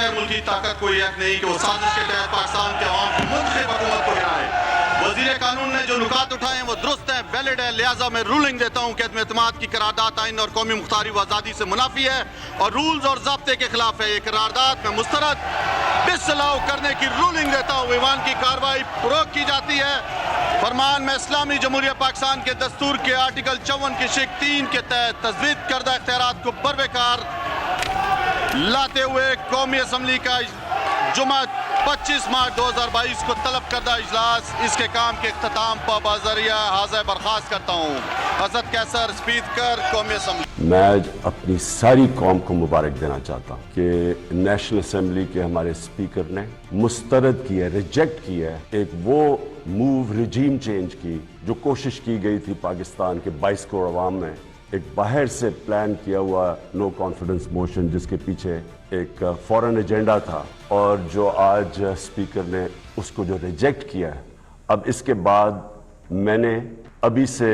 गैर मुल्की ताकत कोई हक नहीं कि वो साजिश के तहत पाकिस्तान के अवाम की मुंतखब हुकूमत को गिराए। वजीर कानून ने जो नुकात उठाए हैं वो दुरुस्त है, वैलिड है, लिहाजा मैं रूलिंग देता हूँ कि अदम एतमाद की करारदाद आइन और कौमी मुख्तारी व आज़ादी से मुनाफी है और रूल्स और ज़ाब्ते के खिलाफ है। ये करारदाद में मुस्तरद डिसअलाउ करने की रूलिंग देता हूँ। ईवान की कार्रवाई रोक की जाती है। फरमान में इस्लामी जमहूरिया पाकिस्तान के दस्तूर के आर्टिकल 54 की शिक 3 के तहत तजवीज़ करदा इख्तियारात को बरबेकार लाते हुए कौमी असम्बली का जुमा 25 मार्च 2022 को तलब करदा इजलास इसके काम के अख्ताम पर बाज़रिया हाज़िर बर्खास्त करता हूँ। हज़रत कैसर स्पीकर कौमी असम्बली। मैं आज अपनी सारी कौम को मुबारक देना चाहता हूँ कि नेशनल असम्बली के हमारे स्पीकर ने मुस्तरद किया, रिजेक्ट किया एक वो मूव रिजीम चेंज की जो कोशिश की गई थी पाकिस्तान के 22 करोड़ अवाम में, एक बाहर से प्लान किया हुआ नो कॉन्फिडेंस मोशन जिसके पीछे एक फॉरेन एजेंडा था और जो आज स्पीकर ने उसको जो रिजेक्ट किया है। अब इसके बाद मैंने अभी से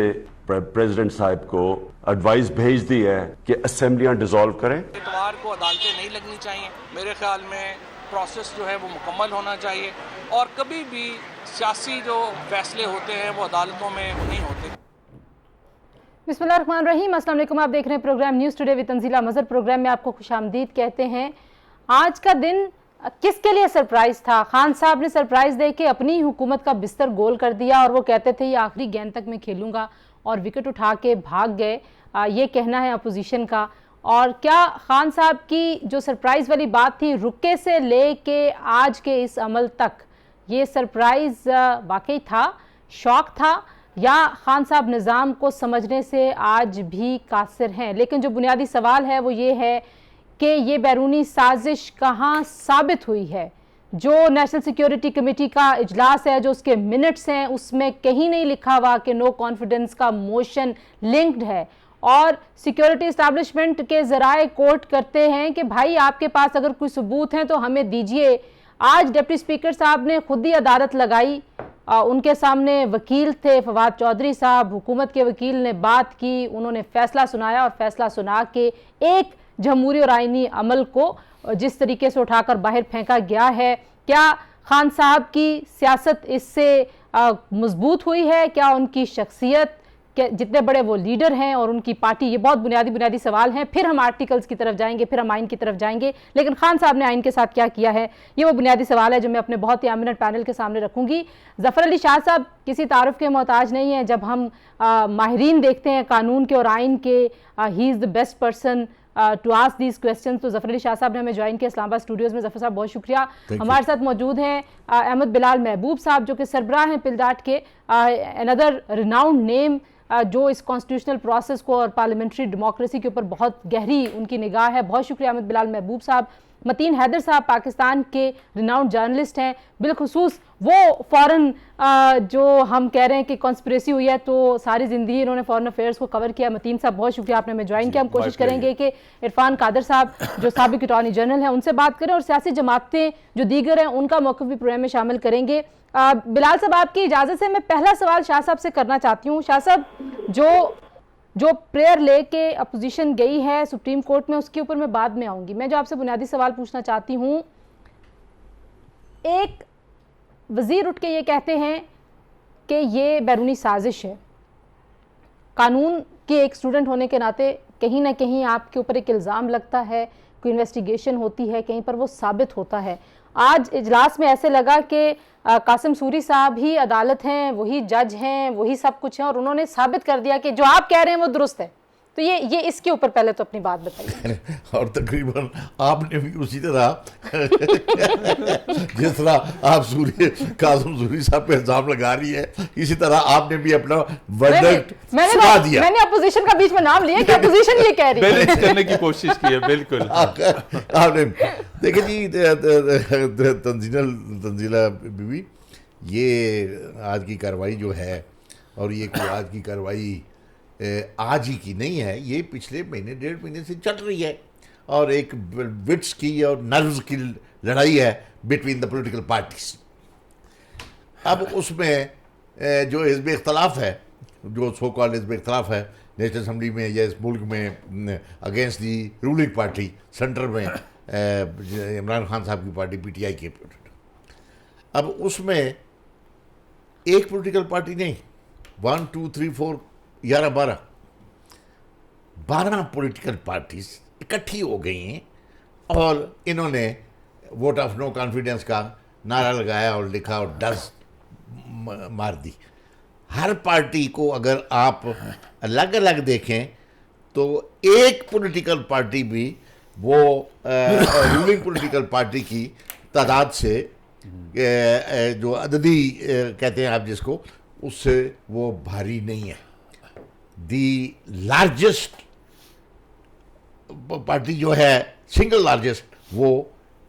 प्रेसिडेंट साहब को एडवाइस भेज दी है कि असेंबलियां डिसॉल्व करें। इतवार को अदालतें नहीं लगनी चाहिए। मेरे ख्याल में प्रोसेस जो है वो मुकम्मल होना चाहिए और कभी भी सियासी जो फैसले होते हैं वो अदालतों में नहीं होते। बिस्मिल्लाहिर्रहमानिर्रहीम, अस्सलाम वालेकुम। आप देख रहे हैं program news today with Tanzeela Mazhar. Program में आपको खुशामदीद कहते हैं। आज का दिन किसके लिए सरप्राइज था? खान साहब ने सरप्राइज दे के अपनी हुकूमत का बिस्तर गोल कर दिया और वो कहते थे ये आखिरी गेंद तक मैं खेलूंगा और विकेट उठा के भाग गए। ये कहना है अपोजिशन का। और क्या खान साहब की जो सरप्राइज वाली बात थी, रुके से ले के आज के इस अमल तक, ये सरप्राइज वाकई था, शौक था, या खान साहब निज़ाम को समझने से आज भी कासिर हैं? लेकिन जो बुनियादी सवाल है वो ये है कि ये बैरूनी साजिश कहाँ साबित हुई है? जो नेशनल सिक्योरिटी कमेटी का इजलास है, जो उसके मिनट्स हैं, उसमें कहीं नहीं लिखा हुआ कि नो कॉन्फिडेंस का मोशन लिंक्ड है। और सिक्योरिटी इस्टेब्लिशमेंट के ज़राए कोर्ट करते हैं कि भाई आपके पास अगर कोई सबूत हैं तो हमें दीजिए। आज डिप्टी स्पीकर साहब ने खुद ही अदालत लगाई। उनके सामने वकील थे फवाद चौधरी साहब, हुकूमत के वकील ने बात की, उन्होंने फैसला सुनाया और फैसला सुना के एक जमहूरी और आइनी अमल को जिस तरीके से उठाकर बाहर फेंका गया है, क्या खान साहब की सियासत इससे मजबूत हुई है? क्या उनकी शख्सियत के जितने बड़े वो लीडर हैं और उनकी पार्टी, ये बहुत बुनियादी सवाल हैं। फिर हम आर्टिकल्स की तरफ जाएंगे, फिर हम आइन की तरफ जाएंगे, लेकिन खान साहब ने आइन के साथ क्या किया है, ये वो बुनियादी सवाल है जो मैं अपने बहुत ही एमिनेंट पैनल के सामने रखूंगी। ज़फ़र अली शाह साहब किसी तारुफ के मोहताज नहीं है। जब हम माहिरीन देखते हैं कानून के और आइन के, he is the best person to ask these question. तो ज़फ़र अली शाह साहब ने हमें ज्वाइन किया इस्लामाबाद स्टूडियोज़ में। ज़फ़र साहब बहुत शुक्रिया। हमारे साथ मौजूद हैं अहमद बिलाल महबूब साहब जो कि सरबराह हैं पिलडाट के, अनदर रिनाउंड नेम जो इस कॉन्स्टिट्यूशनल प्रोसेस को और पार्लियामेंट्री डेमोक्रेसी के ऊपर बहुत गहरी उनकी निगाह है। बहुत शुक्रिया अहमद बिलाल महबूब साहब। मतीन हैदर साहब पाकिस्तान के रिनाउंड जर्नलिस्ट हैं, बिलखुसूस वो फॉरेन जो हम कह रहे हैं कि कॉन्स्पिरेसी हुई है तो सारी ज़िंदगी इन्होंने फॉरेन अफेयर्स को कवर किया। मतीन साहब बहुत शुक्रिया, आपने हमें ज्वाइन किया। हम कोशिश करेंगे कि इरफान कादर साहब जो साबिक अटॉर्नी जनरल हैं उनसे बात करें और सियासी जमातें जो दीगर हैं उनका मौक़िफ़ भी प्रोग्राम में शामिल करेंगे। बिलाल साहब आपकी इजाज़त से मैं पहला सवाल शाह साहब से करना चाहती हूँ। शाह साहब, जो प्रेयर लेके अपोजिशन गई है सुप्रीम कोर्ट में, उसके ऊपर मैं बाद में आऊँगी। मैं जो आपसे बुनियादी सवाल पूछना चाहती हूँ, एक वज़ीर उठ के ये कहते हैं कि ये बैरूनी साजिश है। कानून के एक स्टूडेंट होने के नाते कहीं ना कहीं आपके ऊपर एक इल्ज़ाम लगता है, कोई इन्वेस्टिगेशन होती है, कहीं पर वो साबित होता है। आज इजलास में ऐसे लगा कि कासिम सूरी साहब ही अदालत हैं, वही जज हैं, वही सब कुछ हैं और उन्होंने साबित कर दिया कि जो आप कह रहे हैं वो दुरुस्त है। तो ये इसके ऊपर पहले तो अपनी बात बताइए। और तकरीबन आपने भी उसी तरह जिस तरह आप कासिम सूरी साहब पे इल्जाम लगा रही है, इसी तरह आपने भी अपना वर्डिक्ट सुना दिया। मैंने अपोजिशन का बीच में नाम लिया कि अपोजिशन ये कह रही है, बैलेंस करने की कोशिश की है। बिल्कुल आपने देखिए जी, तंजीला बीबी, ये आज की कार्रवाई जो है, और ये कोई आज की कार्रवाई आज ही की नहीं है, ये पिछले महीने 1.5 महीने से चल रही है और एक विट्स की और नर्व्स की लड़ाई है बिटवीन द पॉलिटिकल पार्टीज। अब उसमें जो हिज़्ब इख्तलाफ है, जो सो कॉल्ड हिज़्ब इख्तलाफ है नेशनल असम्बली में या इस मुल्क में against the ruling party centre में, इमरान खान साहब की पार्टी पीटीआई के। अब उसमें एक पॉलिटिकल पार्टी नहीं, 1 2 3 4 11 12 पॉलिटिकल पार्टीज इकट्ठी हो गई हैं और इन्होंने वोट ऑफ नो कॉन्फिडेंस का नारा लगाया और लिखा और डस मार दी। हर पार्टी को अगर आप अलग अलग देखें तो एक पॉलिटिकल पार्टी भी वो रूलिंग पॉलिटिकल पार्टी की तादाद से जो अददी कहते हैं आप जिसको, उससे वो भारी नहीं है। दी लार्जेस्ट पार्टी जो है, सिंगल लार्जेस्ट, वो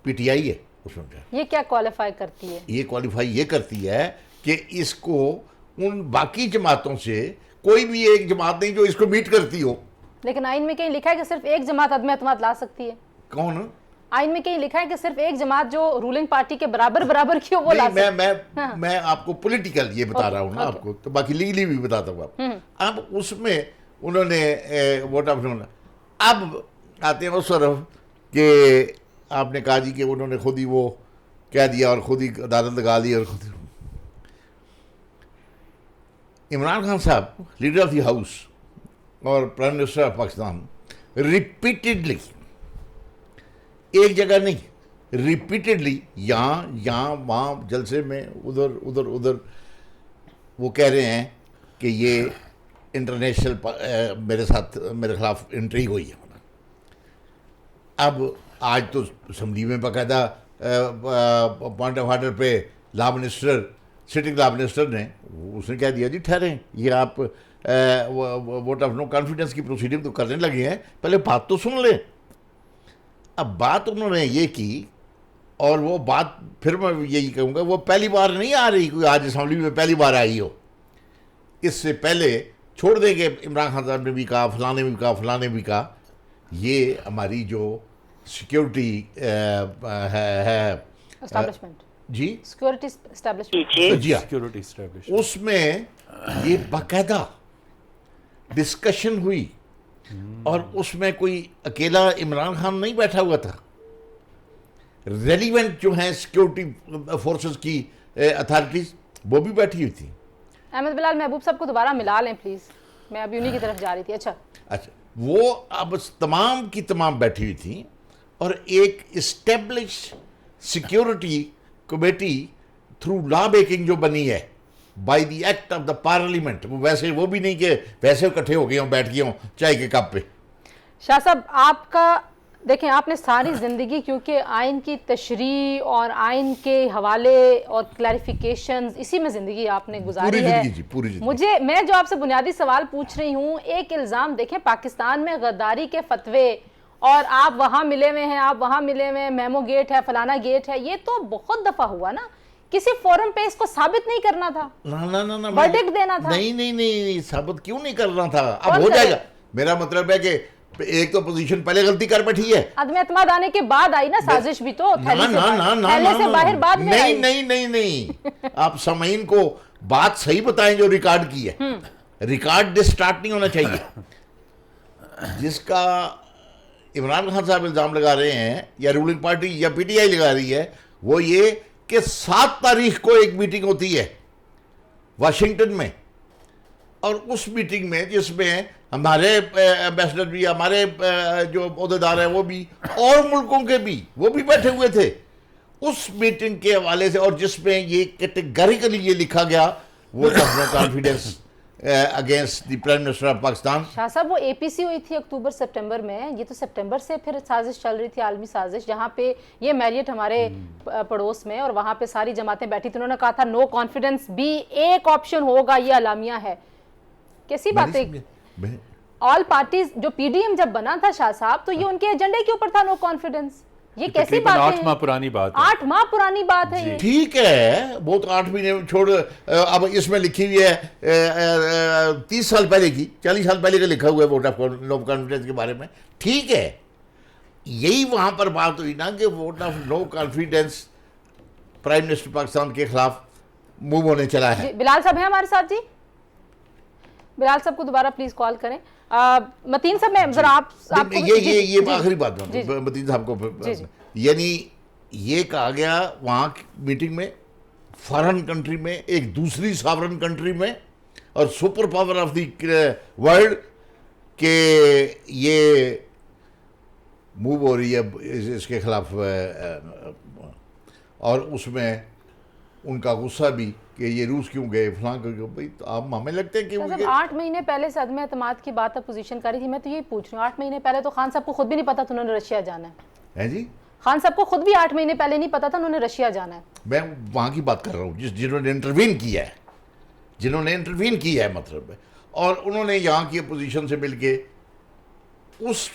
पीटीआई है। उसमें ये क्या क्वालिफाई करती है? ये क्वालिफाई ये करती है कि इसको उन बाकी जमातों से कोई भी एक जमात नहीं जो इसको मीट करती हो। लेकिन आइन में कहीं लिखा है कि सिर्फ एक जमात अदम एतमाद ला सकती है। कौन? आइन में कहीं लिखा है कि सिर्फ एक जमात जो रूलिंग पार्टी के बराबर की हो वो ला सकती है। मैं आपको पॉलिटिकल ये बता रहा हूँ ना आपको, तो बाकी लीगली भी बताता हूँ आपको। अब उसमें उन्होंने वोट ऑफ नो, अब आते हैं वो सरफ कि आपने कहा जी कि उन्होंने खुद ही वो कह दिया और खुद ही अदालत लगा दी और खुद ही। इमरान खान साहब लीडर ऑफ द हाउस और prime minister of Pakistan repeatedly, एक जगह नहीं, रिपीटेडली यहाँ वहाँ जलसे में उधर उधर उधर वो कह रहे हैं कि ये इंटरनेशनल मेरे खिलाफ इंट्रीग हुई है। अब आज तो असम्बली में बाकायदा पॉइंट ऑफ ऑर्डर पे law minister, sitting law minister ने उसने कह दिया जी ठहरें, ये आप वोट ऑफ नो कॉन्फिडेंस की प्रोसीडिंग तो करने लगे हैं, पहले बात तो सुन लें। अब बात उन्होंने ये की और वो बात फिर मैं यही कहूँगा, वो पहली बार नहीं आ रही कोई आज असम्बली में पहली बार आई हो। इससे पहले छोड़ देंगे, इमरान खान साहब ने भी कहा, फलाने भी कहा, फलाने भी कहा, ये हमारी जो सिक्योरिटी है एस्टैब्लिशमेंट, जी सिक्योरिटी एस्टैब्लिशमेंट, जी हाँ, सिक्योरिटी एस्टैब्लिशमेंट, उसमें ये बाकायदा डिस्कशन हुई और उसमें कोई अकेला इमरान खान नहीं बैठा हुआ था। रेलिवेंट जो हैं सिक्योरिटी फोर्सेस की अथॉरिटीज वो भी बैठी हुई थी। अहमद बिलाल महबूब साहब को दोबारा मिला लें प्लीज, मैं अभी उन्हीं की तरफ जा रही थी। अच्छा, वो अब तमाम की तमाम बैठी हुई थी और एक establish security committee through law making जो बनी है by the act of the parliament, वो वैसे वो भी नहीं कि वैसे इकट्ठे हो गए हों, बैठ गए हों चाय के कप पे। शाह साहब, आपका देखें, आपने सारी ज़िंदगी क्योंकि आइन की तशरीह और आइन के हवाले और क्लैरिफिकेशंस इसी में ज़िंदगी आपने गुजारी है। पूरी जिंदगी। मुझे, मैं जो आपसे बुनियादी सवाल पूछ रही हूँ, एक इल्ज़ाम देखें पाकिस्तान में गद्दारी के फतवे, और आप वहाँ मिले हुए हैं, आप वहाँ मिले हुए हैं, मेमो गेट है, फलाना गेट है, ये तो बहुत दफ़ा हुआ ना। किसी फोरम पे इसको साबित नहीं करना था, ना वर्डिक्ट देना था। नहीं, साबित क्यों नहीं करना था? अब हो जाएगा। मेरा मतलब है कि एक तो पोजीशन पहले गलती कर बैठी है, अदम एतमाद आने के बाद आई ना साजिश भी, तो थैले से बाहर बाद में आई। नहीं आप समईन को बात सही बताएं जो रिकॉर्ड की है। रिकॉर्ड डिस्टार्ट नहीं होना चाहिए। जिसका इमरान खान साहब इल्जाम लगा रहे हैं या रूलिंग पार्टी या पीटीआई लगा रही है, वो ये कि 7 तारीख को एक मीटिंग होती है वाशिंगटन में, और उस मीटिंग में जिसमें हमारे एम्बेसडर भी, हमारे जो ओहदेदार हैं वो भी, और मुल्कों के भी वो भी बैठे हुए थे उस मीटिंग के हवाले से, और जिसमें ये कैटेगरिकली ये लिखा गया वो confidence against the prime minister of Pakistan. Shah साहब, वो एपीसी हुई थी अक्टूबर सितंबर में, ये तो सितंबर से फिर साजिश चल रही थी, आलमी साजिश, जहाँ पे ये मैरियट हमारे पड़ोस में, और वहाँ पे सारी जमातें बैठी थी। उन्होंने कहा था नो कॉन्फिडेंस भी एक ऑप्शन होगा, ये अलामिया है। कैसी बातें, ऑल पार्टीज, जो पीडीएम जब बना था शाह साहब, तो ये उनके एजेंडे के ऊपर था नो कॉन्फिडेंस। ये कैसी बात है? 8 माह पुरानी बात है। 8 माह पुरानी बात है ये। ठीक है, वो तो 8 महीने छोड़, अब इसमें लिखी हुई है 30 साल पहले की, 40 साल पहले का लिखा हुआ है वोट ऑफ नो कॉन्फिडेंस के बारे में। ठीक है, यही वहां पर बात हुई ना कि vote of no confidence prime minister Pakistan के खिलाफ मूव होने चला है। बिलाल साहब हैं हमारे साथ जी, बिलाल साहब को दोबारा प्लीज कॉल करें। मतीन साहब मैं जरा आपको ये आखिरी बात मतीन साहब को, यानी ये कहा गया वहाँ मीटिंग में, फॉरेन कंट्री में, एक दूसरी सॉवरेन कंट्री में और super power of the world के ये मूव हो रही है इसके खिलाफ, और उसमें उनका गुस्सा भी कि ये रूस क्यों गए फलां क्यों, भाई तो आप हमें लगते हैं कि 8 महीने पहले से अदम एतमाद की बात अपोजिशन कर रही थी। मैं तो यही पूछ रही हूँ, 8 महीने पहले तो खान साहब को खुद भी नहीं पता था उन्होंने रशिया जाना है जी। खान साहब को खुद भी 8 महीने पहले नहीं पता था उन्होंने रशिया जाना है। मैं वहाँ की बात कर रहा हूँ जिन्होंने इंटरवीन किया है, मतलब, और उन्होंने यहाँ की अपोजिशन से मिलके उस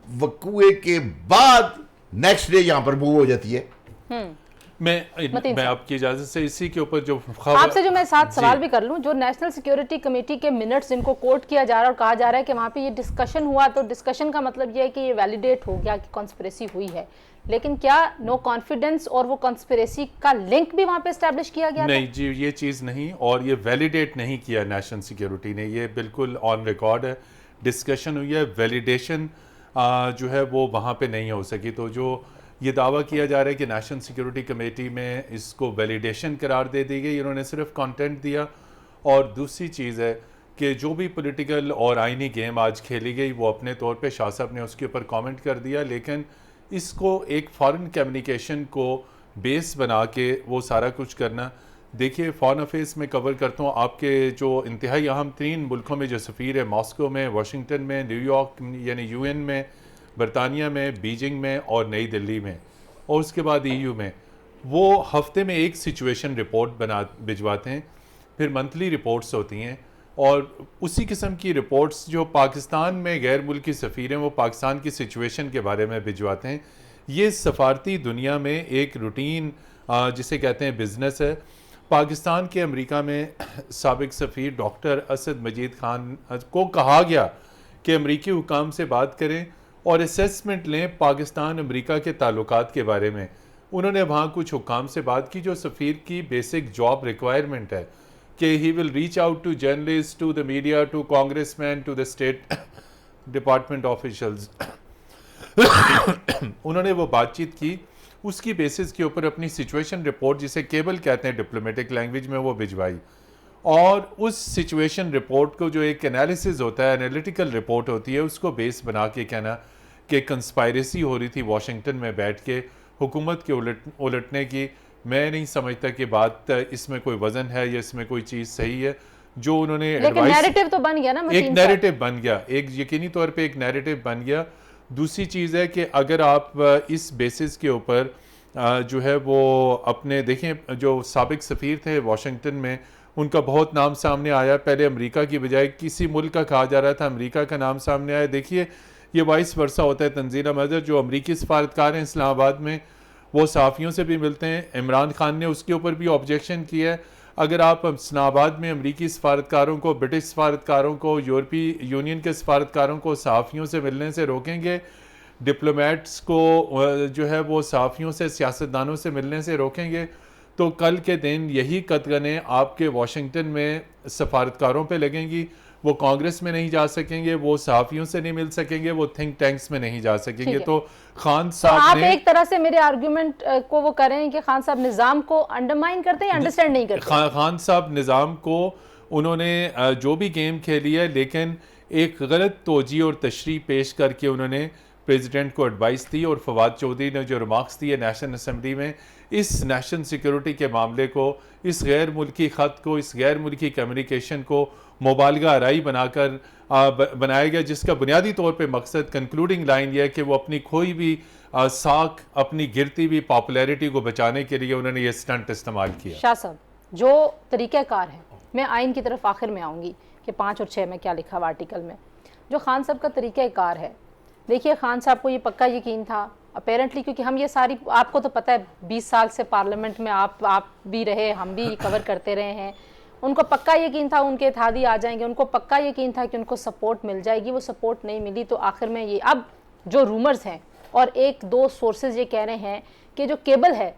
वकूए के बाद नेक्स्ट डे यहाँ पर मूव हो जाती है। मैं आपकी इजाजत से इसी के ऊपर जो आपसे जो मैं साथ सवाल भी कर लूं, जो नेशनल सिक्योरिटी कमेटी के मिनट्स जिनको कोट किया जा रहा है और कहा जा रहा है कि वहाँ पे ये डिस्कशन हुआ, तो डिस्कशन का मतलब ये है कि ये वैलिडेट हो गया कि कॉन्स्पिरेसी हुई है, लेकिन क्या नो कॉन्फिडेंस और वो कॉन्स्पिरेसी का लिंक भी वहाँ पे एस्टैब्लिश किया गया? नहीं जी, ये चीज़ नहीं, और ये वैलिडेट नहीं किया नेशनल सिक्योरिटी ने, ये बिल्कुल ऑन रिकॉर्ड है, डिस्कशन हुई है, वैलिडेशन जो है वो वहाँ पे नहीं हो सकी। तो जो ये दावा किया जा रहा है कि नेशनल सिक्योरिटी कमेटी में इसको वैलिडेशन करार दे दी गई, इन्होंने सिर्फ कंटेंट दिया। और दूसरी चीज़ है कि जो भी पॉलिटिकल और आइनी गेम आज खेली गई वो अपने तौर पे शाह साहब ने उसके ऊपर कमेंट कर दिया, लेकिन इसको एक फॉरेन कम्युनिकेशन को बेस बना के वो सारा कुछ करना, देखिए फॉरेन अफेयर्स में कवर करता हूँ, आपके जो इंतहाई अहम 3 मुल्कों में जो सफ़ीर है, मॉस्को में, वाशिंगटन में, न्यूयॉर्क यानी यूएन में, बरतानिया में, बीजिंग में और नई दिल्ली में, और उसके बाद ईयू में, वो हफ्ते में एक सिचुएशन रिपोर्ट भिजवाते हैं, फिर मंथली रिपोर्ट्स होती हैं, और उसी किस्म की रिपोर्ट्स जो पाकिस्तान में गैर मुल्की सफ़ीर हैं वो पाकिस्तान की सिचुएशन के बारे में भिजवाते हैं। ये सफारती दुनिया में एक रूटीन जिसे कहते हैं बिज़नेस है। पाकिस्तान के अमेरिका में साबिक सफ़ीर डॉक्टर असद मजीद खान को कहा गया कि अमेरिकी हुकाम से बात करें और असेसमेंट लें पाकिस्तान अमेरिका के ताल्लुकात के बारे में। उन्होंने वहाँ कुछ हुकाम से बात की जो सफ़ीर की बेसिक जॉब रिक्वायरमेंट है कि he will reach out to journalist, to the media, to congressman, to the state department officials. उन्होंने वो बातचीत की, उसकी बेसिस के ऊपर अपनी सिचुएशन रिपोर्ट, जिसे केबल कहते हैं डिप्लोमेटिक लैंग्वेज में, वो भिजवाई। और उस सिचुएशन रिपोर्ट को जो एक एनालिसिस होता है, एनालिटिकल रिपोर्ट होती है, उसको बेस बना के कहना कि कंस्पायरेसी हो रही थी वाशिंगटन में बैठ के हुकूमत के उलटने की। मैं नहीं समझता कि बात इसमें कोई वजन है या इसमें कोई चीज़ सही है। जो उन्होंने एडवाइस, नैरेटिव तो बन गया ना, एक नैरेटिव बन गया, एक यकीनी तौर पे एक नैरेटिव बन गया। दूसरी चीज़ है कि अगर आप इस बेसिस के ऊपर जो है वो अपने देखें, जो साबिक सफ़ीर थे वाशिंगटन में, उनका बहुत नाम सामने आया। पहले अमेरिका की बजाय किसी मुल्क का कहा जा रहा था, अमेरिका का नाम सामने आया। देखिए ये वाइस वर्सा होता है। तंजीला मजहर जो अमेरिकी सफारतकार हैं इस्लामाबाद में, वो सहाफ़ियों से भी मिलते हैं। इमरान खान ने उसके ऊपर भी ऑब्जेक्शन किया है। अगर आप इस्लामाबाद में अमेरिकी सफारतकारों को, ब्रिटिश सफारतकारों को, यूरोपीय यूनियन के सफारतकारों को सहाफ़ियों से मिलने से रोकेंगे, डिप्लोमेट्स को जो है वो सहाफ़ियों से, सियासतदानों से मिलने से रोकेंगे, तो कल के दिन यही कतगने आपके वाशिंगटन में सफारतकारों पे लगेंगी। वो कांग्रेस में नहीं जा सकेंगे, वो सहाफ़ियों से नहीं मिल सकेंगे, वो थिंक टैंक्स में नहीं जा सकेंगे। तो खान साहब आप एक तरह से मेरे आर्गुमेंट को वो कर रहे हैं कि खान साहब निज़ाम को अंडरमाइन करते हैं, अंडरस्टैंड नहीं करते। खान साहब निज़ाम को उन्होंने जो भी गेम खेली है, लेकिन एक गलत तोजी और तशरीह पेश करके उन्होंने प्रेसिडेंट को एडवाइस दी। और फवाद चौधरी ने जो रिमार्क्स दिए नेशनल असम्बली में, इस नेशनल सिक्योरिटी के मामले को, इस गैर मुल्की ख़त को, इस गैर मुल्की कम्युनिकेशन को मुबालगा आराई बनाकर बनाया गया, जिसका बुनियादी तौर पे मकसद, कंक्लूडिंग लाइन यह है कि वो अपनी खोई भी साख, अपनी गिरती हुई पॉपुलैरिटी को बचाने के लिए उन्होंने ये स्टंट इस्तेमाल किया। शाह साहब, जो तरीक़ाकार है, मैं आइन की तरफ आखिर में आऊँगी कि 5 और 6 में क्या लिखा हुआ आर्टिकल में, जो खान साहब का तरीक़ाकार है। देखिए खान साहब को ये पक्का यकीन था अपेरेंटली, क्योंकि हम ये सारी, आपको तो पता है 20 साल से पार्लियामेंट में आप भी रहे, हम भी कवर करते रहे हैं। उनको पक्का यकीन था उनके इत्तेहादी आ जाएंगे, उनको पक्का यकीन था कि उनको सपोर्ट मिल जाएगी। वो सपोर्ट नहीं मिली, तो आखिर में ये अब जो रूमर्स हैं और 1-2 सोर्सेज ये कह रहे हैं कि जो केबल है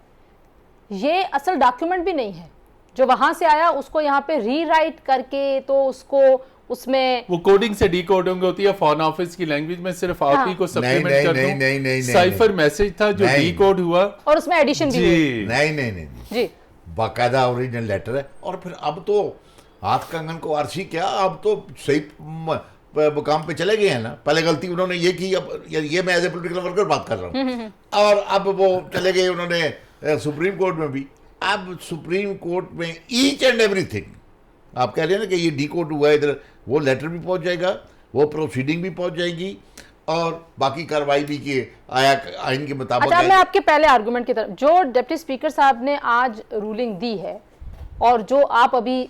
ये असल डॉक्यूमेंट भी नहीं है, जो वहाँ से आया उसको यहाँ पे रीराइट करके तो उसको उसमें वो कोडिंग से डीकोडिंग होती है फॉरेन ऑफिस की लैंग्वेज में। सिर्फ आप ही को सप्लीमेंट कर दूं, नहीं, साइफर मैसेज था जो नहीं। डीकोड हुआ और उसमें एडिशन भी हुई। जी। नहीं जी बाकायदा ओरिजिनल लेटर है। और फिर अब तो हाथ कंगन को आरसी क्या, अब तो सही मुकाम पे चले गए हैं ना। पहले गलती उन्होंने ये की, अब ये मैं एज ए पोलिटिकल वर्कर बात कर रहा हूँ, और अब वो चले गए उन्होंने सुप्रीम कोर्ट में भी। अब सुप्रीम कोर्ट में ईच एंड एवरीथिंग आप कह रहे हैं ना कि ये डी कोड हुआ है, इधर वो लेटर भी पहुंच जाएगा, वो प्रोसीडिंग भी पहुंच जाएगी, और बाकी कार्रवाई भी की आइन के मुताबिक। अच्छा, मैं आपके पहले आर्गुमेंट की तरफ, जो डिप्टी स्पीकर साहब ने आज रूलिंग दी है और जो आप अभी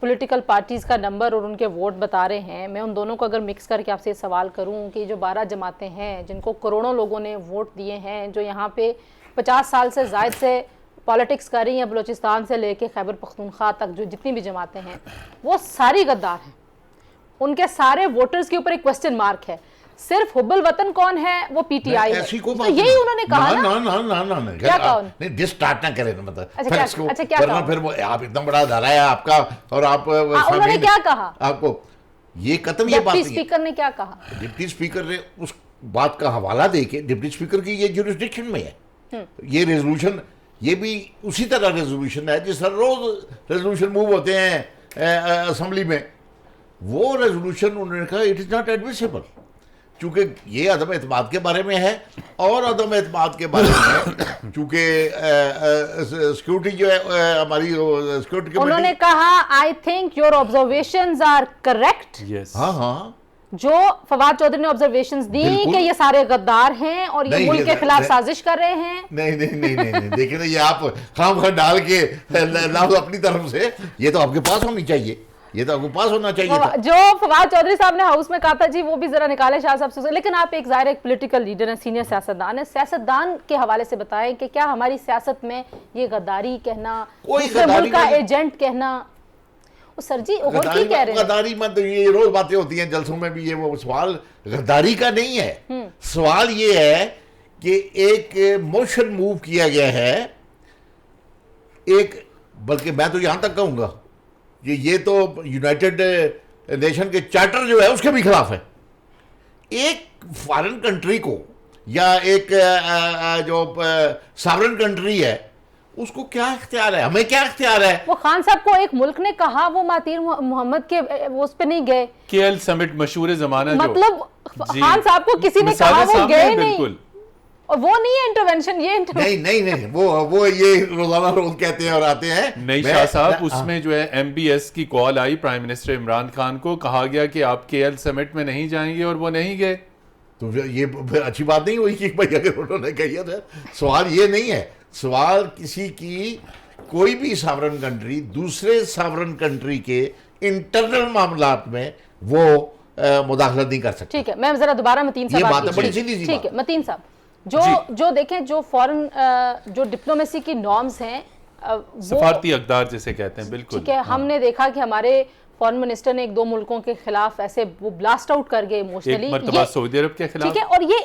पॉलिटिकल पार्टीज का नंबर और उनके वोट बता रहे हैं, मैं उन दोनों को अगर मिक्स करके आपसे सवाल करूं कि जो 12 जमातें हैं जिनको करोड़ों लोगों ने वोट दिए हैं, जो यहाँ पे 50 साल से जायद से पॉलिटिक्स कर रही हैं, बलूचिस्तान से लेके खैबर पख्तूनख्वा तक जो जितनी भी जमातें हैं, वो सारी गद्दार हैं। उनके सारे वोटर्स के ऊपर एक क्वेश्चन मार्क है। सिर्फ हुब्बुल वतन कौन है, वो पीटीआई है। तो यही उन्होंने कहा ना क्या कहा नहीं, डिस्टार्ट ना करें मतलब। अच्छा, क्या कहा? फिर वो आप इतना बड़ा धारा है आपका, और आप उन्होंने क्या कहा आपको ये कतम ये बात डिप्टी स्पीकर ने क्या कहा? डिप्टी स्पीकर ने उस बात का हवाला देके, डिप्टी स्पीकर की ये जुरिस्डिक्शन में है ये रेजोल्यूशन, ये भी उसी तरह रेजोल्यूशन है जिस तरह रोज रेजोल्यूशन मूव होते हैं असेंबली में। वो रेजोल्यूशन उन्होंने कहा इट इज नॉट एडमिसिबल, चूंकि ये अदम एतमाद के बारे में है, और अदम एतमाद के बारे में चूंकि सिक्योरिटी जो है हमारी सिक्योरिटी, उन्होंने कहा I think your observations are correct. Yes, हाँ जो फवाद चौधरी ने ऑब्जर्वेशंस दी कि ये सारे गद्दार हैं और ये मुल्क के खिलाफ साजिश कर रहे हैं। नहीं देखिए ना, ये आप खाम खा डाल के लाओ अपनी तरफ से, ये तो आपके पास होनी चाहिए, ये तो आपको पास होना चाहिए था। जो फवाद चौधरी साहब ने हाउस में कहा था जी, वो भी जरा निकाले शाह साहब से। लेकिन आप एक ज़ाहिर एक पॉलिटिकल लीडर हैं, सीनियर सियासतदान है, सियासतदान के हवाले से बताएं कि क्या हमारी सियासत में ये गद्दारी कहना, दूसरे मुल्क का एजेंट कहना, वो सर जी और की कह रहे हैं गद्दारी मत, ये रोज बातें होती हैं जलसों में भी, ये वो सवाल गद्दारी का नहीं है। सवाल ये है कि एक मोशन मूव किया गया है, एक, बल्कि मैं तो यहां तक कहूंगा ये तो यूनाइटेड नेशन के चार्टर जो है उसके भी खिलाफ है। एक फॉरेन कंट्री को या एक जो सॉवरेन कंट्री है उसको क्या इख्तियार है, हमें क्या इख्तियार है? वो खान साहब को एक मुल्क ने कहा वो मातीर मोहम्मद के वो उस पे नहीं गए, केएल समिट मशहूर जमाना, मतलब खान साहब को किसी ने कहा वो गए नहीं, और वो नहीं है इंटरवेंशन, ये नहीं वो ये रोजाना रोज कहते हैं और आते हैं। नहीं शाह साहब, उसमें जो है एमबीएस की call I prime minister Imran Khan को, कहा गया कि आप केएल समिट में नहीं जाएंगे, और वो नहीं गए। तो ये फिर अच्छी बात नहीं हुई कि भाई अगर उन्होंने कहा था। सवाल ये नहीं है, सवाल किसी की कोई भी सॉवरेन कंट्री दूसरे सॉवरेन कंट्री के इंटरनल मामलात में वो मुदाखलत नहीं कर सकती। ठीक है, मैं जरा दोबारा मतीन साहब, ये बात है बड़ी सीधी सी। ठीक है मतीन साहब, जो देखें, जो फॉरेन जो डिप्लोमेसी की नॉर्म्स हैं, सफारती अक़दार जिसे कहते हैं, बिल्कुल ठीक है। हमने देखा कि हमारे फॉरेन मिनिस्टर ने 1-2 मुल्कों के खिलाफ ऐसे वो ब्लास्ट आउट कर गए इमोशनली, सऊदी अरब के खिलाफ, ठीक है। और ये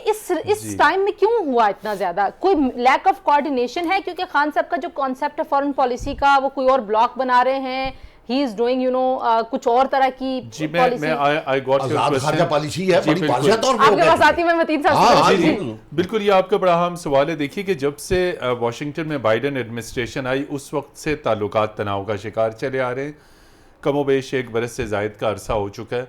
इस टाइम में क्यों हुआ इतना ज्यादा? कोई लैक ऑफ कोऑर्डिनेशन है? क्योंकि खान साहब का जो कॉन्सेप्ट है फॉरेन पॉलिसी का, वो कोई और ब्लॉक बना रहे हैं, ही इज डूइंग कुछ और तरह की policy. I got your question, policy है बड़ी वाज़ेह तौर पे आपके पास आती है। मैं मतीन साहब से बिल्कुल, ये आपका बड़ा अहम सवाल है। देखिए कि जब से वाशिंगटन में बाइडेन एडमिनिस्ट्रेशन आई, उस वक्त से ताल्लुकात तनाव का शिकार चले आ रहे हैं। कमोबेश 1 बरस से ज़ायद का अरसा हो चुका है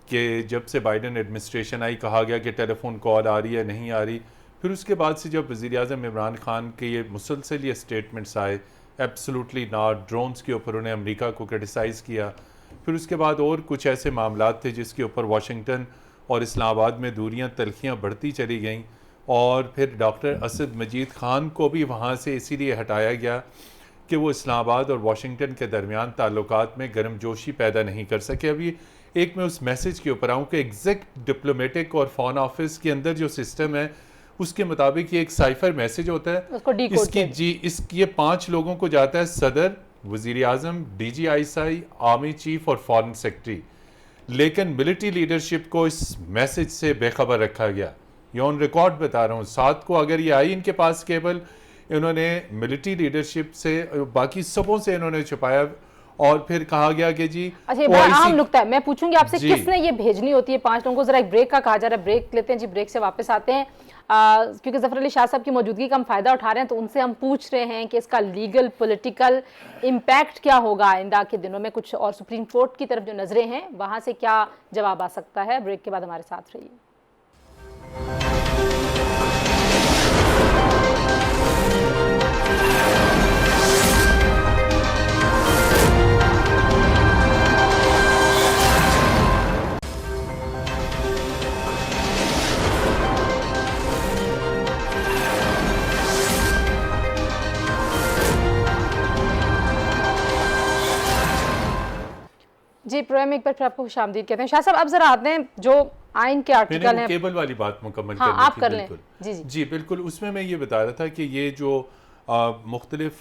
कि जब से बाइडेन एडमिनिस्ट्रेशन आई, कहा गया कि टेलीफोन कॉल आ रही है, नहीं आ रही। फिर उसके बाद से जब वज़ीर-ए-आज़म इमरान खान के ये मुसलसल ये स्टेटमेंट्स आए, एब्सोल्युटली नॉट, ड्रोन्स के ऊपर उन्हें अमेरिका को क्रिटिसाइज़ किया। फिर उसके बाद और कुछ ऐसे मामलात थे जिसके ऊपर वाशिंगटन और इस्लामाबाद में दूरियां, तलखियाँ बढ़ती चली गईं, और फिर डॉक्टर असद मजीद ख़ान को भी वहाँ से इसीलिए हटाया गया कि वो इस्लामाबाद और वाशिंगटन के दरमियान ताल्लुकात में गर्मजोशी पैदा नहीं कर सके। अभी एक मैं उस मैसेज के ऊपर आऊँ कि एग्जैक्ट डिप्लोमेटिक और फॉरेन ऑफिस के अंदर जो सिस्टम है उसके मुताबिक ये एक साइफर मैसेज होता है, इसकी ये 5 लोगों को जाता है, सदर, वज़ीर आज़म, DGISI, आर्मी चीफ और फॉरेन सेक्रेटरी। लेकिन मिलिट्री लीडरशिप को इस मैसेज से बेखबर रखा गया। ये ऑन रिकॉर्ड बता रहा हूँ। 7 को अगर ये आई इनके पास केबल, इन्होंने मिलिट्री लीडरशिप से, बाकी सबों से इन्होंने छुपाया, और फिर कहा गया कि जी अच्छा, ये बड़ा OIC अहम नुकता है। मैं पूछूंगी आपसे जी। किसने ये भेजनी होती है 5 लोगों को। जरा एक ब्रेक का कहा जा रहा है, ब्रेक लेते हैं जी, ब्रेक से वापस आते हैं। क्योंकि जफर अली शाह साहब की मौजूदगी का हम फायदा उठा रहे हैं, तो उनसे हम पूछ रहे हैं कि इसका लीगल पॉलिटिकल इम्पैक्ट क्या होगा आइंदा के दिनों में कुछ, और सुप्रीम कोर्ट की तरफ जो नजरें हैं वहां से क्या जवाब आ सकता है। ब्रेक के बाद हमारे साथ रहिए। जी, प्रोग्राम एक बार फिर आपको खुशामदीद कहते हैं। शाह साहब, अब जरा आते हैं जो आइन के आर्टिकल मैंने हैं। केबल वाली बात मुकम्मल हाँ, करनी आप थी, कर लें। बिल्कुल। जी, जी। जी बिल्कुल, उसमें मैं ये बता रहा था कि ये जो मुख्तलिफ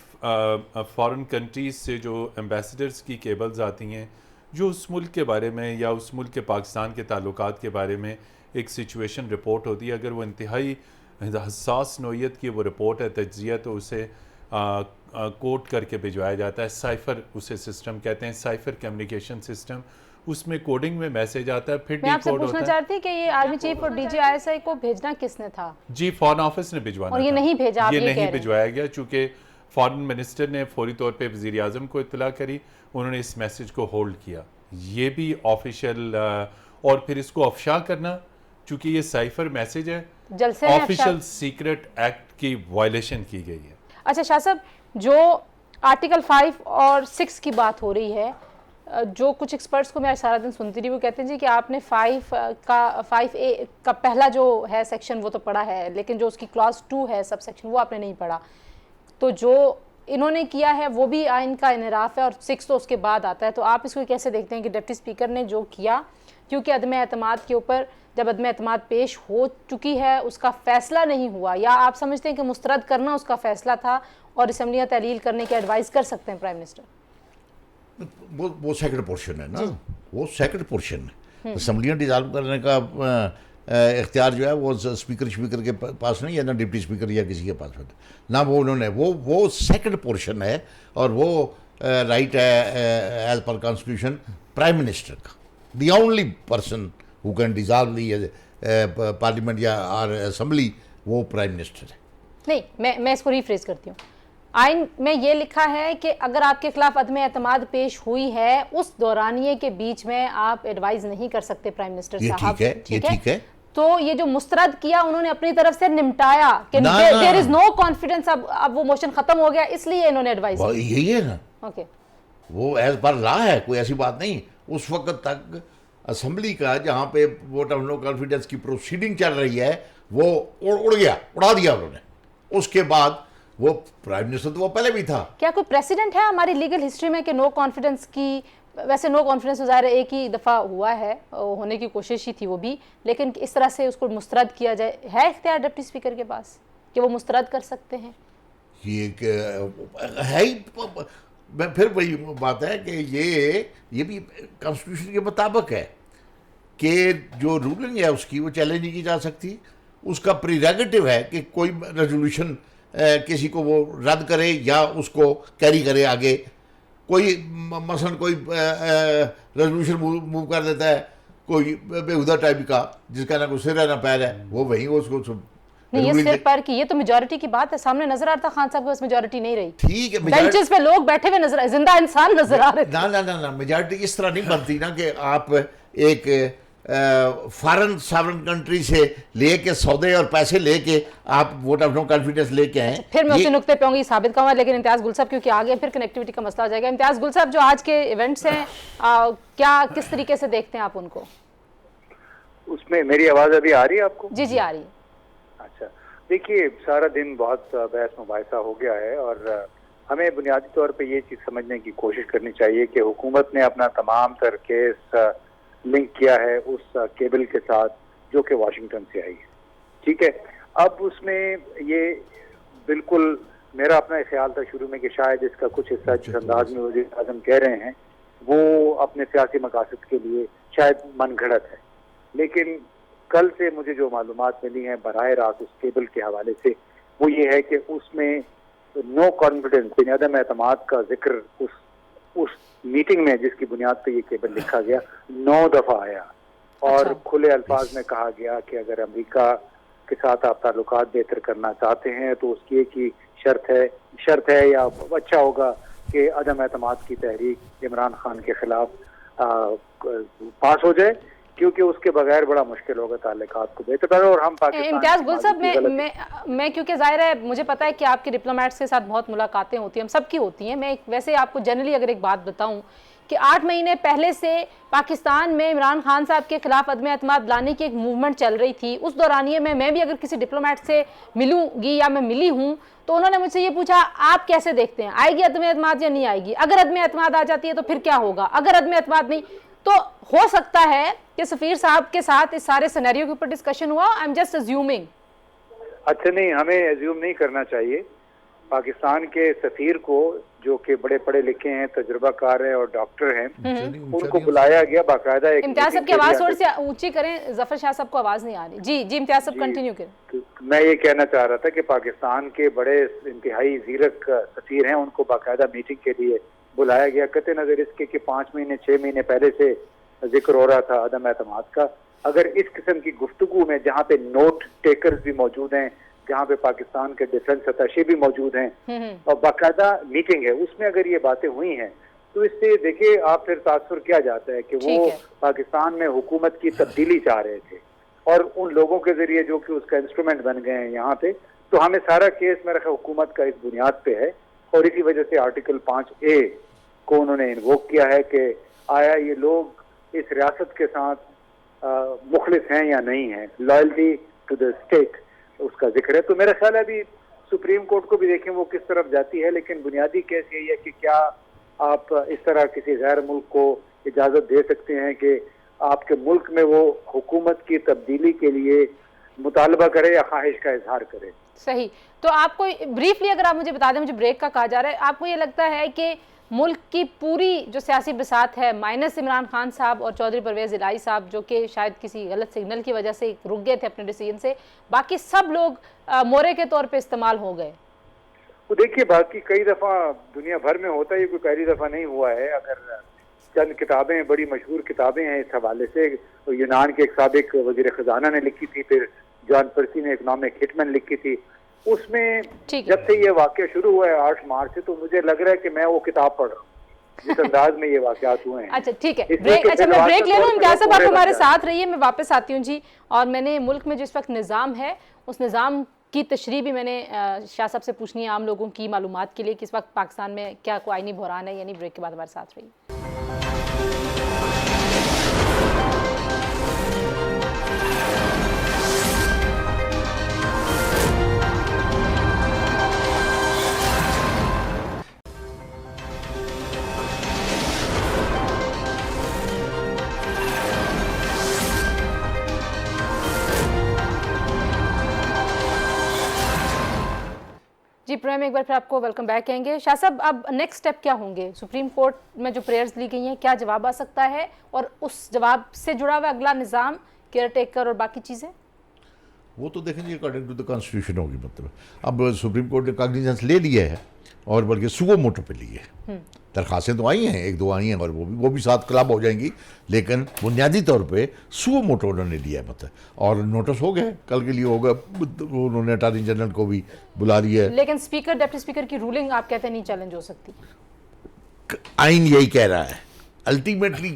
फॉरेन कंट्रीज से जो एम्बेसडर्स की केबल्स आती हैं जो उस मुल्क के बारे में या उस मुल्क के पाकिस्तान के ताल्लुकात के बारे में एक सिचुएशन रिपोर्ट होती है, अगर वो इंतहाई हसास नोयत की वो रिपोर्ट है, तज्जिया, तो उसे कोड करके भिजवाया जाता है। साइफर उसे सिस्टम कहते हैं, साइफर कम्युनिकेशन सिस्टम। उसमें कोडिंग में मैसेज आता है, फिर मैं आपसे डिकोड पूछना होता है। चाहती कि ये आर्मी चीफ और DGISI को भेजना किसने था? जी, फॉरेन ऑफिस ने भिजवाना और ये था। नहीं भेजा, आप ये ये कह नहीं रहे हैं। भिजवाया गया, चूँकि फॉरेन मिनिस्टर ने फौरी तौर पे वज़ीर आज़म को इत्तला करी, उन्होंने इस मैसेज को होल्ड किया। ये भी ऑफिशियल, और फिर इसको अफशा करना, चूँकि ये साइफर मैसेज है, जलसे में ऑफिशियल अफशा- सीक्रेट एक्ट की वायलेशन की गई है। अच्छा शाह साहब, जो आर्टिकल 5 और 6 की बात हो रही है, जो कुछ एक्सपर्ट्स को मैं आज सारा दिन सुनती रही, वो कहते हैं जी कि आपने 5A का पहला जो है सेक्शन वो तो पढ़ा है, लेकिन जो उसकी क्लॉज 2 है सब सेक्शन वो आपने नहीं पढ़ा। तो जो इन्होंने किया है वो भी आइन का इनहराफ है, और 6 तो उसके बाद आता है। तो आप इसको कैसे देखते हैं कि डिप्टी स्पीकर ने जो किया, क्योंकि अदम एतमाद के ऊपर जब अदम एतमाद पेश हो चुकी है, उसका फैसला नहीं हुआ, या आप समझते हैं कि मुस्तरद करना उसका फैसला था और असम्बलियाँ तहलील करने की एडवाइस कर सकते हैं प्राइम मिनिस्टर? वो सेकंड पोर्शन है ना, वो सेकंड पोर्शन है। असम्बलियाँ डिसॉल्व करने का इख्तियार जो है वो स्पीकर के पास नहीं है, ना डिप्टी स्पीकर या किसी के पास होता ना, वो उन्होंने वो सेकंड पोर्शन है, और वो राइट है as per constitution prime minister का। The only person who can dissolve the parliament या आर असम्बली, वो प्राइम मिनिस्टर है। नहीं, मैं इसको रिफ्रेज करती हूँ। आइन में ये लिखा है कि अगर आपके खिलाफ अदम एतमाद पेश हुई है, उस दौरानिए के बीच में आप एडवाइस नहीं कर सकते प्राइम मिनिस्टर ये साहब। ठीक है। तो ये जो मुस्तरद किया उन्होंने अपनी तरफ से निपटाया कि देयर इज नो कॉन्फिडेंस, अब वो मोशन खत्म हो गया, इसलिए इन्होंने एडवाइस यही है ना, ओके। वो एज पर लॉ है, कोई ऐसी बात नहीं। उस वक्त तक असम्बली का जहाँ पे वोट ऑफ नो कॉन्फिडेंस की प्रोसीडिंग चल रही है, वो उड़ गया, उड़ा दिया उन्होंने। उसके बाद वो प्राइम मिनिस्टर तो वो पहले भी था। क्या कोई प्रेसिडेंट है हमारी लीगल हिस्ट्री में कि नो कॉन्फिडेंस की? वैसे नो कॉन्फिडेंस ज़ाहिर एक ही दफ़ा हुआ है, होने की कोशिश ही थी वो भी, लेकिन इस तरह से उसको मुस्तरद किया जाए, है इख्तियार डिप्टी स्पीकर के पास कि वो मुस्तरद कर सकते हैं? ये है ही, फिर वही बात है कि ये भी कॉन्स्टिट्यूशन के मुताबिक है कि जो रूलिंग है उसकी वो चैलेंज नहीं की जा सकती। उसका प्रीरेगेटिव है कि कोई रेजोल्यूशन किसी को वो रद्द करे या उसको कैरी करे आगे। कोई मसलन कोई रेजोल्यूशन मूव कर देता है, कोई बेहुदा टाइप का जिसका ना कोई सिर है ना पैर है, वो वहीं उसको नहीं, ये सिर पर की, ये तो मेजॉरिटी की बात है। सामने नजर आ रहा था खान साहब के पास मेजॉरिटी नहीं रही, ठीक है, बेंचेस पे लोग बैठे हुए नजर, जिंदा इंसान नजर आ रहे थे। ना मेजॉरिटी इस तरह नहीं बनती ना कि आप एक फॉरेन सॉवरेन कंट्री से लेके सौदे और पैसे लेके आप वोट ऑफ नो कॉन्फिडेंस लेके आए। फिर मैं उसी नुक्ते पे आऊंगी, साबित कहूंगा, लेकिन इम्तियाज गुल साहब क्योंकि आगे फिर कनेक्टिविटी का मसला हो जाएगा। इम्तियाज गुल साहब, जो आज के इवेंट्स हैं, क्या किस तरीके से देखते हैं आप उनको? उसमें मेरी आवाज अभी आ रही है आपको? जी आ रही है। अच्छा, देखिए, सारा दिन बहुत बहस मुबाहिसा हो गया है, और हमें बुनियादी तौर पे ये चीज़ समझने की कोशिश करनी चाहिए कि हुकूमत ने अपना तमाम तर केस लिंक किया है उस केबल के साथ जो कि वाशिंगटन से आई है, ठीक है। अब उसमें ये बिल्कुल मेरा अपना ख्याल था शुरू में कि शायद इसका कुछ हिस्सा जिस अंदाज में वज़ीर आज़म कह रहे हैं वो अपने सियासी मकासद के लिए शायद मनगढ़ंत है, लेकिन कल से मुझे जो मालूमात मिली हैं बराह रास्त उस केबल के हवाले से, वो ये है कि उसमें नो कॉन्फिडेंस, अदम एतमाद का जिक्र उस उस मीटिंग में जिसकी बुनियाद पर ये केबल लिखा गया 9 दफा आया और अच्छा। खुले अल्फाज में कहा गया कि अगर अमेरिका के साथ आप ताल्लुकात बेहतर करना चाहते हैं तो उसकी एक ही शर्त है या अच्छा होगा कि अदम एतमाद की तहरीक इमरान खान के खिलाफ पास हो जाए, क्योंकि उसके बगैर बड़ा मुश्किल होगा ताल्लुकात को बेहतर करना। और हम इम्तियाज गुल साहब, मैं क्योंकि जाहिर है मुझे पता है कि आपके डिप्लोमेट्स के साथ बहुत मुलाकातें होती हैं, हम सबकी होती हैं। मैं वैसे आपको जनरली अगर एक बात बताऊं कि 8 महीने पहले से पाकिस्तान में इमरान खान साहब के खिलाफ अदम एतमाद लाने की एक मूवमेंट चल रही थी। उस दौरानिए में मैं भी अगर किसी डिप्लोमेट से मिलूंगी या मैं मिली हूं तो उन्होंने मुझसे ये पूछा, आप कैसे देखते हैं, आएगी अदम एतमाद या नहीं आएगी? अगर अदम एतमाद आ जाती है तो फिर क्या होगा? अगर अदम एतमाद नहीं तो हो सकता है कि सफीर साहब के साथ इस सारे सिनेरियो के ऊपर डिस्कशन हुआ। I am just assuming. अच्छा, नहीं, हमें एज्यूम नहीं करना चाहिए। पाकिस्तान के सफीर को, जो कि बड़े पढ़े लिखे हैं, तजुर्बाकार हैं और डॉक्टर हैं, उनको बुलाया गया बाकायदा। इम्तियाज साहब की आवाज थोड़ी सी ऊंची करें, जफर शाह साहब को आवाज नहीं आ रही। जी जी इम्तियाज साहब कंटिन्यू करें। मैं ये कहना चाह रहा था कि पाकिस्तान के बड़े इंतहाई जीरक सफीर हैं, उनको बाकायदा मीटिंग के लिए बुलाया गया, कते नजर इसके कि 5 महीने 6 महीने पहले से जिक्र हो रहा था अदम एतमाद का। अगर इस किस्म की गुफ्तगू में, जहाँ पे नोट टेकर्स भी मौजूद हैं, जहाँ पे पाकिस्तान के डिफेंस अटैचे भी मौजूद हैं और बाकायदा मीटिंग है, उसमें अगर ये बातें हुई हैं तो इससे देखिए आप फिर तासुर किया जाता है कि वो पाकिस्तान में हुकूमत की तब्दीली चाह रहे थे और उन लोगों के जरिए जो कि उसका इंस्ट्रूमेंट बन गए हैं यहाँ पे। तो हमें सारा केस मेरा ख्याल हुकूमत का इस बुनियाद पे है और इसी वजह से आर्टिकल 5A को उन्होंने इन्वोक किया है कि आया ये लोग इस रियासत के साथ मुखलिस हैं या नहीं हैं, लॉयल्टी टू द स्टेट उसका जिक्र है। तो मेरा ख्याल है अभी सुप्रीम कोर्ट को भी देखें वो किस तरफ जाती है, लेकिन बुनियादी केस यही है कि क्या आप इस तरह किसी गैर मुल्क को इजाजत दे सकते हैं कि आपके मुल्क में वो हुकूमत की तब्दीली के लिए मुतालबा करे या ख्वाहिश का इजहार करे। सही। तो आपको ब्रीफली अगर आप मुझे बता दें, मुझे ब्रेक का कहा जा रहा है, आपको ये लगता है कि मुल्क की पूरी जो सियासी बिसात है, माइनस इमरान खान साहब और चौधरी परवेज़ इलाही साहब, जो कि शायद किसी गलत सिग्नल की वजह से रुक गए थे अपने डिसीजन से, बाकी सब लोग मोरे के तौर पे इस्तेमाल हो गए? तो देखिए, बाकी कई दफ़ा दुनिया भर में होता है, ये कोई पहली दफ़ा नहीं हुआ है। अगर चंद किताबें, बड़ी मशहूर किताबें हैं इस हवाले से, तो यूनान के एक साबिक वज़ीर ख़जाना ने लिखी थी, फिर जॉन पर्सी ने इकोनॉमिक हिटमैन लिखी थी। उसमें जब से ये वाक़या शुरू हुआ है 8 मार्च से, तो मुझे लग रहा है कि मैं वो किताब पढ़ रहा हूँ जिस अंदाज में ये वाक़यात हुए हैं। अच्छा ठीक है, ब्रेक। अच्छा मैं ब्रेक ले लूँ, इम्तियाज साहब आप हमारे साथ रहिए, मैं वापस आती हूँ जी। और मैंने मुल्क में जो इस वक्त निज़ाम है, उस निज़ाम की तशरीह भी मैंने शाह साहब से पूछनी है आम लोगों की मालूमात के लिए कि इस वक्त पाकिस्तान में क्या कोई आईनी बहरान है, यानी ब्रेक के बाद हमारे साथ रहिए। जी प्रोग्राम में एक बार फिर आपको वेलकम बैक कहेंगे। शाह साहब, अब नेक्स्ट स्टेप क्या होंगे? सुप्रीम कोर्ट में जो प्रेयर्स ली गई हैं, क्या जवाब आ सकता है और उस जवाब से जुड़ा हुआ अगला निज़ाम, केयर टेकर और बाकी चीज़ें? वो तो देखेंगे अकॉर्डिंग टू द कॉन्स्टिट्यूशन होगी। मतलब अब सुप्रीम कोर्ट ने कॉग्निजेंस ले लिया है और बल्कि सुगो मोटो पे ली है। दरखास्तें तो आई हैं, 1-2 आई हैं और वो भी साथ क्लब हो जाएंगी, लेकिन बुनियादी तौर पे सुगो मोटो उन्होंने लिया है। मतलब और नोटिस हो गए, कल के लिए होगा, उन्होंने अटॉर्नी जनरल को भी बुला लिया है। लेकिन स्पीकर, डिप्टी स्पीकर की रूलिंग आप कहते हैं नहीं चैलेंज हो सकती? आइन यही कह रहा है। अल्टीमेटली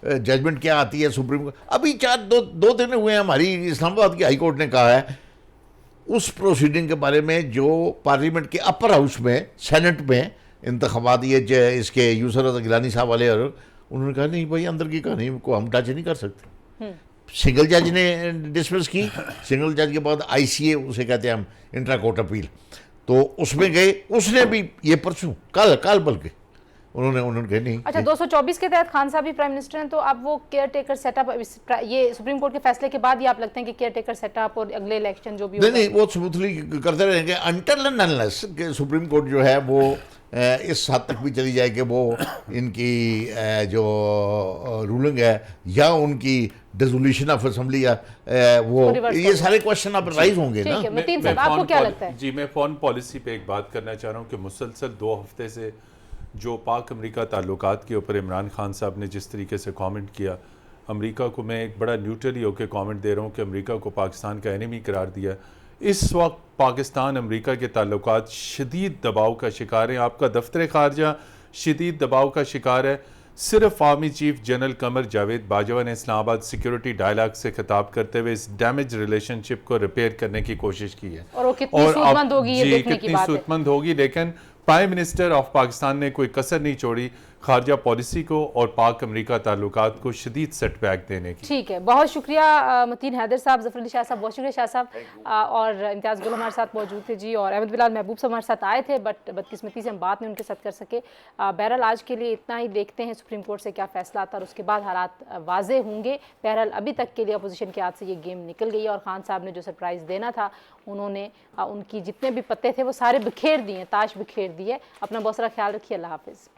जजमेंट क्या आती है सुप्रीम कोर्ट, अभी 2 दिन हुए हैं, हमारी इस्लामाबाद की हाई कोर्ट ने कहा है उस प्रोसीडिंग के बारे में जो पार्लियामेंट के अपर हाउस में, सेनेट में इंतखाबात ये इसके यूसर गिलानी साहब वाले, और उन्होंने कहा नहीं भाई अंदर की कहानी को हम टच नहीं कर सकते। सिंगल जज ने डिसमिस की, सिंगल जज के बाद ICA उसे कहते हैं हम, इंट्रा कोर्ट अपील, तो उसमें गए, उसने भी ये परसों कल बल्कि उन्होंने कहा नहीं। अच्छा 224 के तहत खान साहब भी प्राइम मिनिस्टर हैं, तो अब वो केयर टेकर सेटअप, ये सुप्रीम कोर्ट के फैसले के बाद ही आप लगते हैं कि केयर टेकर सेटअप और अगले इलेक्शन जो भी नहीं वो स्मूथली करते रहेंगे अनटिल एंड अनलेस कि सुप्रीम कोर्ट जो है वो इस हद तक भी चली जाए कि वो इनकी जो रूलिंग है या उनकी डिसोल्यूशन ऑफ असेंबली या वो ये सारे क्वेश्चन अब राइज होंगे ना। आपको क्या लगता है? जी मैं फॉरेन पॉलिसी पे एक बात करना चाह रहा हूँ कि मुसलसल 2 हफ्ते से जो पाक अमेरिका ताल्लुकात के ऊपर इमरान खान साहब ने जिस तरीके से कमेंट किया, अमेरिका को मैं एक बड़ा न्यूट्रली होकर कमेंट दे रहा हूँ कि अमेरिका को पाकिस्तान का एनिमी करार दिया। इस वक्त पाकिस्तान अमेरिका के ताल्लुकात शदीद दबाव का शिकार हैं। आपका दफ्तर ख़ारजा शदीद दबाव का शिकार है। सिर्फ army chief general Qamar Javed Bajwa ने इस्लामाबाद सिक्योरिटी डायलॉग से खिताब करते हुए इस डैमेज रिलेशनशिप को रिपेयर करने की कोशिश की है। और वो कितनी सूदमंद होगी ये देखने की बात है। सूदमंद होगी, लेकिन प्राइम मिनिस्टर ऑफ पाकिस्तान ने कोई कसर नहीं छोड़ी खारजा पॉलिसी को और पाक अमेरिका ताल्लुकात को शदीद सेटबैक देने की। ठीक है, बहुत शुक्रिया मतीन हैदर साहब, जफर अली शाह साहब, बहुत शुक्रिया शाह साहब, और इम्तियाज़ गुल हमारे साथ मौजूद थे जी, और अहमद बिलाल महबूब साहब हमारे साथ आए थे, बट बदकिस्मती से हम बात नहीं उनके साथ कर सके। बहरहाल आज के लिए इतना ही, देखते हैं सुप्रीम कोर्ट से क्या फैसला आता है और उसके बाद हालात वाजे होंगे। बहरहाल अभी तक के लिए अपोजिशन के हाथ से ये गेम निकल गई है और खान साहब ने जो सरप्राइज़ देना था उन्होंने उनकी जितने भी पत्ते थे वो सारे बिखेर दिए, ताश बिखेर दिए। अपना बहुत सारा ख्याल रखिए, अल्लाह हाफिज़।